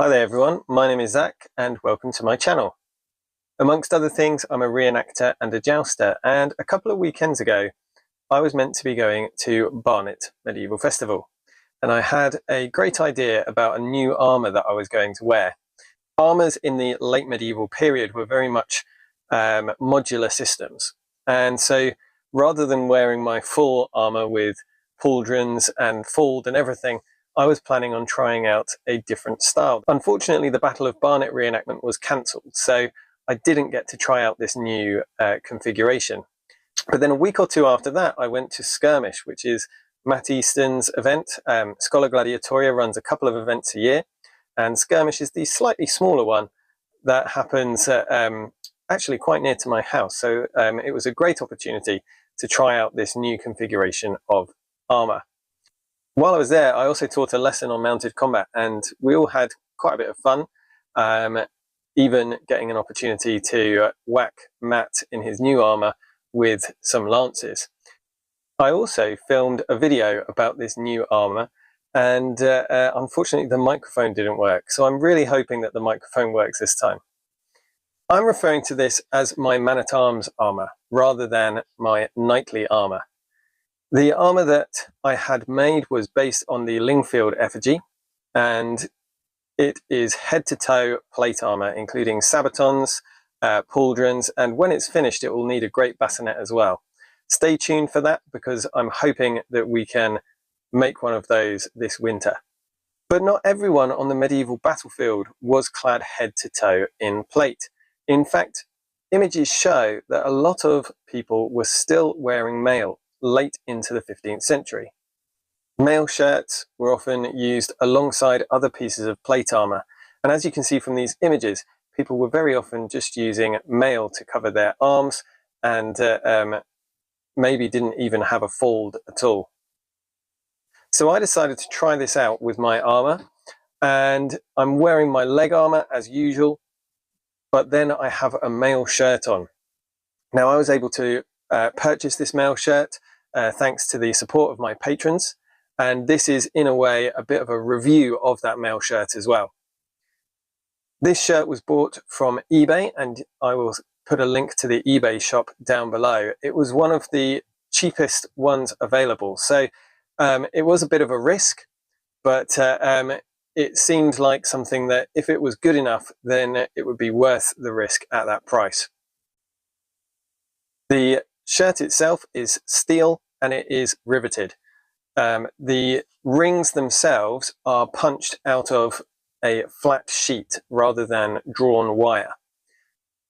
Hi there everyone, my name is Zach and welcome to my channel. Amongst other things, I'm a reenactor and a jouster, and a couple of weekends ago I was meant to be going to Barnet Medieval Festival, and I had a great idea about a new armour that I was going to wear. Armours in the late medieval period were very much modular systems, and so rather than wearing my full armour with pauldrons and fold and everything, I was planning on trying out a different style. Unfortunately, the Battle of Barnet reenactment was cancelled, so I didn't get to try out this new configuration. But then a week or two after that, I went to Skirmish, which is Matt Easton's event. Schola Gladiatoria runs a couple of events a year, and Skirmish is the slightly smaller one that happens actually quite near to my house. So it was a great opportunity to try out this new configuration of armour. While I was there, I also taught a lesson on mounted combat, and we all had quite a bit of fun, even getting an opportunity to whack Matt in his new armour with some lances. I also filmed a video about this new armour, and unfortunately the microphone didn't work, so I'm really hoping that the microphone works this time. I'm referring to this as my man-at-arms armour rather than my knightly armour. The armour that I had made was based on the Lingfield effigy, and it is head-to-toe plate armour, including sabatons, pauldrons, and when it's finished it will need a great bassinet as well. Stay tuned for that, because I'm hoping that we can make one of those this winter. But not everyone on the medieval battlefield was clad head-to-toe in plate. In fact, images show that a lot of people were still wearing maille late into the 15th century. Maille shirts were often used alongside other pieces of plate armour, and as you can see from these images, people were very often just using maille to cover their arms, and maybe didn't even have a fold at all. So I decided to try this out with my armour, and I'm wearing my leg armour as usual, but then I have a maille shirt on. Now, I was able to purchase this maille shirt thanks to the support of my patrons, and this is in a way a bit of a review of that maille shirt as well. This shirt was bought from eBay, and I will put a link to the eBay shop down below. It was one of the cheapest ones available, so it was a bit of a risk, but it seemed like something that if it was good enough, then it would be worth the risk at that price. The shirt itself is steel and it is riveted. The rings themselves are punched out of a flat sheet rather than drawn wire.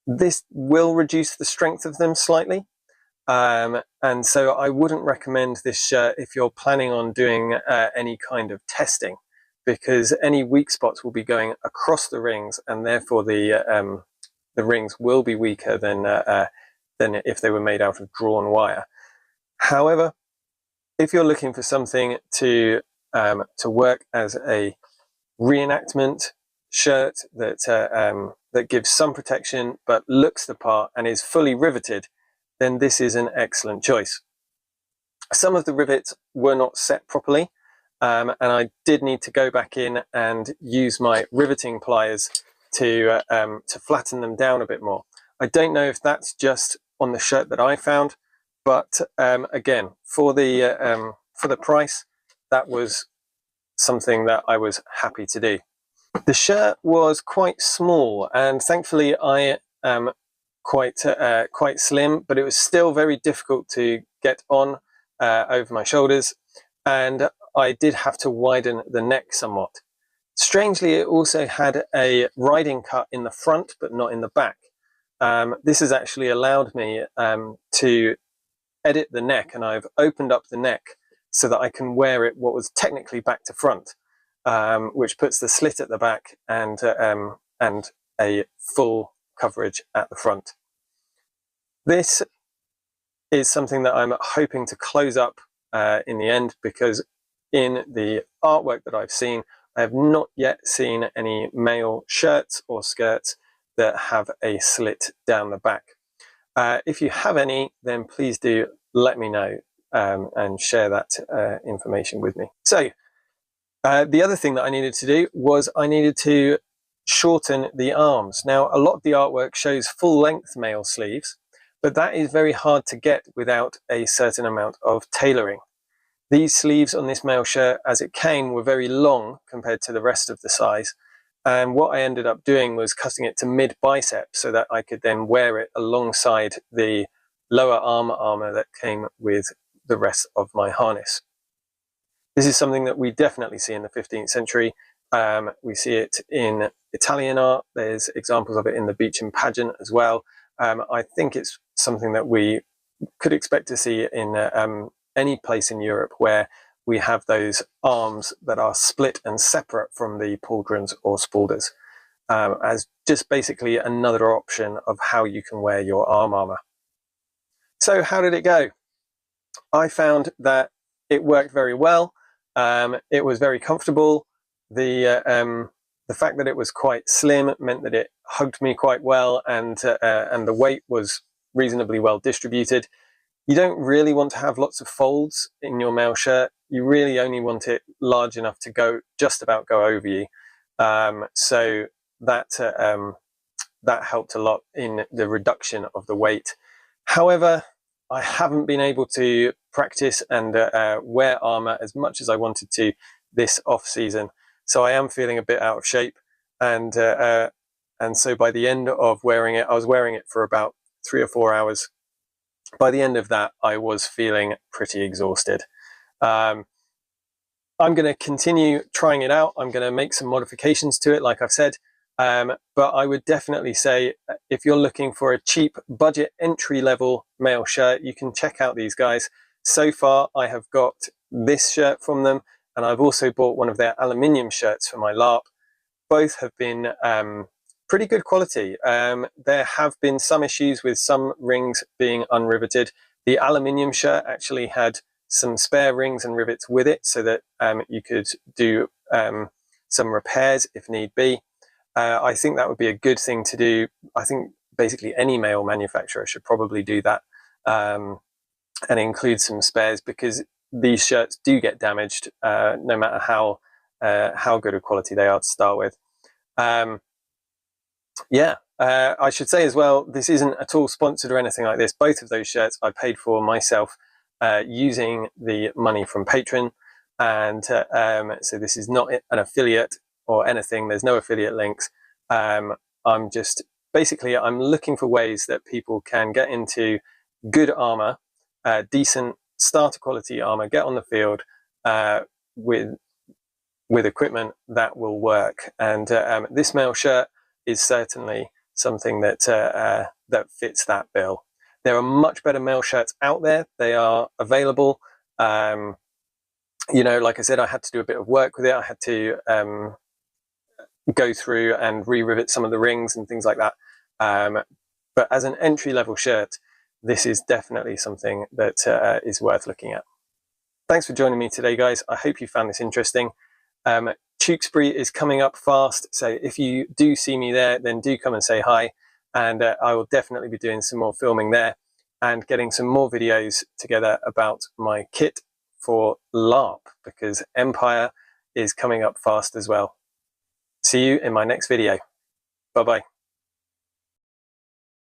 This will reduce the strength of them slightly, and so I wouldn't recommend this shirt if you're planning on doing any kind of testing, because any weak spots will be going across the rings, and therefore the rings will be weaker than if they were made out of drawn wire. However, if you're looking for something to work as a reenactment shirt that gives some protection but looks the part and is fully riveted, then this is an excellent choice. Some of the rivets were not set properly, and I did need to go back in and use my riveting pliers to flatten them down a bit more. I don't know if that's just on the shirt that I found, but again, for the price, that was something that I was happy to do. The shirt was quite small, and thankfully I am quite slim, but it was still very difficult to get on over my shoulders, and I did have to widen the neck somewhat. Strangely, it also had a riding cut in the front, but not in the back. This has actually allowed me to edit the neck, and I've opened up the neck so that I can wear it what was technically back to front, which puts the slit at the back and a full coverage at the front. This is something that I'm hoping to close up in the end, because in the artwork that I've seen, I have not yet seen any maille shirts or skirts that have a slit down the back. If you have any, then please do let me know and share that information with me. So The other thing that I needed to do was I needed to shorten the arms. Now, a lot of the artwork shows full-length Maille sleeves, but that is very hard to get without a certain amount of tailoring. These sleeves on this Maille shirt, as it came, were very long compared to the rest of the size. And what I ended up doing was cutting it to mid-bicep so that I could then wear it alongside the lower armor that came with the rest of my harness. This is something that we definitely see in the 15th century. We see it in Italian art. There's examples of it in the Beecham pageant as well. I think it's something that we could expect to see in any place in Europe where we have those arms that are split and separate from the pauldrons or spaulders, as just basically another option of how you can wear your armor. So how did it go? I found that it worked very well. It was very comfortable. The fact that it was quite slim meant that it hugged me quite well, and the weight was reasonably well distributed. You don't really want to have lots of folds in your Maille shirt. You really only want it large enough to just about go over you. So that helped a lot in the reduction of the weight. However, I haven't been able to practice and wear armor as much as I wanted to this off season. So I am feeling a bit out of shape. And so by the end of wearing it, I was wearing it for about 3 or 4 hours. By the end of that, I was feeling pretty exhausted. I'm going to continue trying it out. I'm going to make some modifications to it, like I've said. But I would definitely say if you're looking for a cheap budget entry-level Maille shirt, you can check out these guys. So far, I have got this shirt from them, and I've also bought one of their aluminium shirts for my LARP. Both have been pretty good quality. There have been some issues with some rings being unriveted. The aluminium shirt actually had some spare rings and rivets with it so that you could do some repairs if need be. I think that would be a good thing to do. I think basically any Maille manufacturer should probably do that and include some spares, because these shirts do get damaged no matter how good a quality they are to start with. I should say as well, this isn't at all sponsored or anything like this. Both of those shirts I paid for myself using the money from Patreon, and so this is not an affiliate or anything. There's no affiliate links. I'm just basically I'm looking for ways that people can get into good armor, decent starter quality armor, get on the field with equipment that will work. And this Maille shirt is certainly something that that fits that bill. There are much better Maille shirts out there. They are available. You know, like I said, I had to do a bit of work with it. I had to go through and re-rivet some of the rings and things like that. But as an entry-level shirt, this is definitely something that is worth looking at. Thanks for joining me today, guys. I hope you found this interesting. Tewkesbury is coming up fast, so if you do see me there, then do come and say hi, and I will definitely be doing some more filming there and getting some more videos together about my kit for LARP, because Empire is coming up fast as well. See you in my next video. Bye bye.